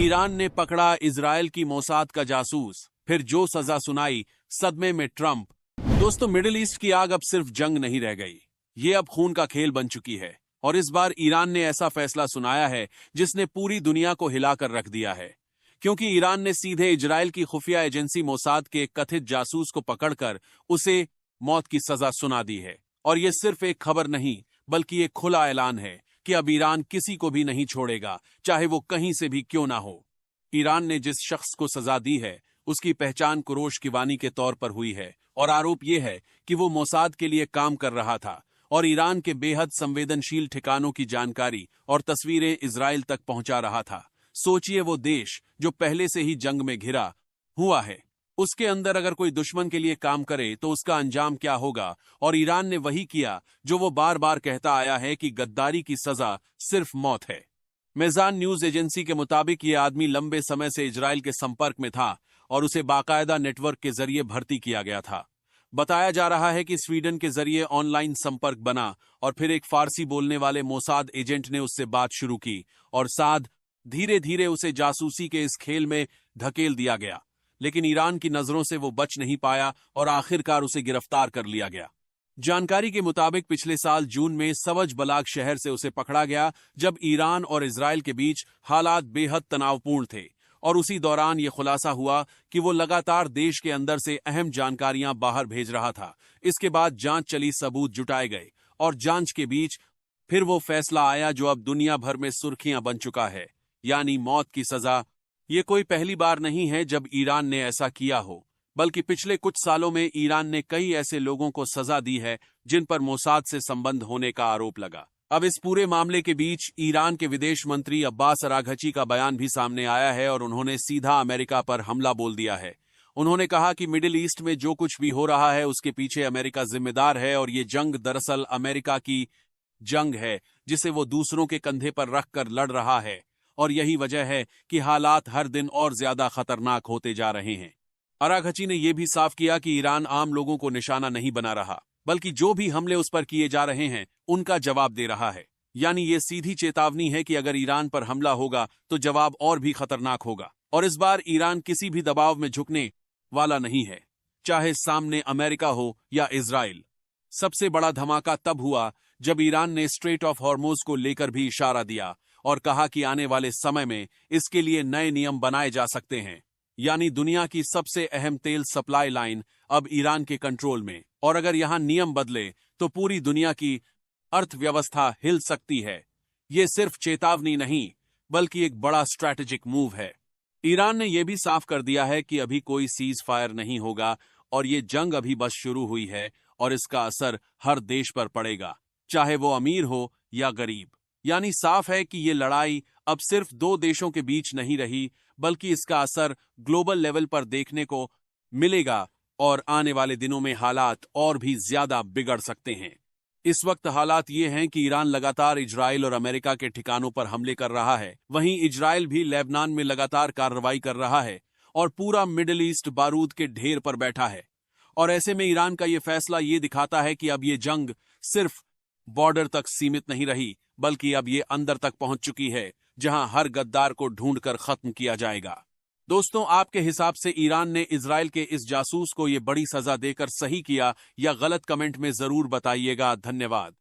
Iran ने पकड़ा Israel की मोसाद का जासूस, फिर जो सजा सुनाई, सदमे में ट्रंप। दोस्तों, मिडिल ईस्ट की आग अब सिर्फ जंग नहीं रह गई, ये अब खून का खेल बन चुकी है। और इस बार ईरान ने ऐसा फैसला सुनाया है जिसने पूरी दुनिया को हिलाकर रख दिया है, क्योंकि ईरान ने सीधे इजरायल की खुफिया एजेंसी मोसाद के कथित जासूस को पकड़कर उसे मौत की सजा सुना दी है। और यह सिर्फ एक खबर नहीं, बल्कि एक खुला ऐलान है कि अब ईरान किसी को भी नहीं छोड़ेगा, चाहे वो कहीं से भी क्यों ना हो। ईरान ने जिस शख्स को सजा दी है उसकी पहचान कुरोश किवानी के तौर पर हुई है, और आरोप यह है कि वो मोसाद के लिए काम कर रहा था और ईरान के बेहद संवेदनशील ठिकानों की जानकारी और तस्वीरें इजराइल तक पहुंचा रहा था। सोचिए, वो देश जो पहले से ही जंग में घिरा हुआ है, उसके अंदर अगर कोई दुश्मन के लिए काम करे तो उसका अंजाम क्या होगा। और ईरान ने वही किया जो वो बार बार कहता आया है कि गद्दारी की सजा सिर्फ मौत है। मेज़ान न्यूज एजेंसी के मुताबिक ये आदमी लंबे समय से इजराइल के संपर्क में था और उसे बाकायदा नेटवर्क के जरिए भर्ती किया गया था। बताया जा रहा है कि स्वीडन के जरिए ऑनलाइन संपर्क बना और फिर एक फारसी बोलने वाले मोसाद एजेंट ने उससे बात शुरू की और साथ धीरे धीरे उसे जासूसी के इस खेल में धकेल दिया गया। लेकिन ईरान की नजरों से वो बच नहीं पाया और आखिरकार उसे गिरफ्तार कर लिया गया। जानकारी के मुताबिक पिछले साल जून में सवज बलाग शहर से उसे पकड़ा गया, जब ईरान और इजराइल के बीच हालात बेहद तनावपूर्ण थे। और उसी दौरान ये खुलासा हुआ कि वो लगातार देश के अंदर से अहम जानकारियां बाहर भेज रहा था। इसके बाद जांच चली, सबूत जुटाए गए और जांच के बीच फिर वो फैसला आया जो अब दुनिया भर में सुर्खियां बन चुका है, यानी मौत की सजा। ये कोई पहली बार नहीं है जब ईरान ने ऐसा किया हो, बल्कि पिछले कुछ सालों में ईरान ने कई ऐसे लोगों को सजा दी है जिन पर मोसाद से संबंध होने का आरोप लगा। अब इस पूरे मामले के बीच ईरान के विदेश मंत्री अब्बास अराघची का बयान भी सामने आया है और उन्होंने सीधा अमेरिका पर हमला बोल दिया है। उन्होंने कहा कि मिडिल ईस्ट में जो कुछ भी हो रहा है उसके पीछे अमेरिका जिम्मेदार है और ये जंग दरअसल अमेरिका की जंग है जिसे वो दूसरों के कंधे पर रखकर लड़ रहा है। और यही वजह है कि हालात हर दिन और ज्यादा खतरनाक होते जा रहे हैं। अराघची ने यह भी साफ किया कि ईरान आम लोगों को निशाना नहीं बना रहा, बल्कि जो भी हमले उस पर किए जा रहे हैं उनका जवाब दे रहा है। यानी ये सीधी चेतावनी है कि अगर ईरान पर हमला होगा तो जवाब और भी खतरनाक होगा। और इस बार ईरान किसी भी दबाव में झुकने वाला नहीं है, चाहे सामने अमेरिका हो या इजराइल। सबसे बड़ा धमाका तब हुआ जब ईरान ने स्ट्रेट ऑफ हॉर्मुज को लेकर भी इशारा दिया और कहा कि आने वाले समय में इसके लिए नए नियम बनाए जा सकते हैं। यानी दुनिया की सबसे अहम तेल सप्लाई लाइन अब ईरान के कंट्रोल में, और अगर यहां नियम बदले तो पूरी दुनिया की अर्थव्यवस्था हिल सकती है। ये सिर्फ चेतावनी नहीं, बल्कि एक बड़ा स्ट्रैटेजिक मूव है। ईरान ने यह भी साफ कर दिया है कि अभी कोई सीज फायर नहीं होगा और ये जंग अभी बस शुरू हुई है और इसका असर हर देश पर पड़ेगा, चाहे वो अमीर हो या गरीब। यानी साफ है कि ये लड़ाई अब सिर्फ दो देशों के बीच नहीं रही, बल्कि इसका असर ग्लोबल लेवल पर देखने को मिलेगा और आने वाले दिनों में हालात और भी ज्यादा बिगड़ सकते हैं। इस वक्त हालात ये हैं कि ईरान लगातार इजराइल और अमेरिका के ठिकानों पर हमले कर रहा है, वहीं इजराइल भी लेबनान में लगातार कार्रवाई कर रहा है और पूरा मिडिल ईस्ट बारूद के ढेर पर बैठा है। और ऐसे में ईरान का ये फैसला ये दिखाता है कि अब ये जंग सिर्फ बॉर्डर तक सीमित नहीं रही, बल्कि अब ये अंदर तक पहुंच चुकी है, जहां हर गद्दार को ढूंढकर खत्म किया जाएगा। दोस्तों, आपके हिसाब से ईरान ने इजराइल के इस जासूस को ये बड़ी सजा देकर सही किया या गलत? कमेंट में जरूर बताइएगा। धन्यवाद।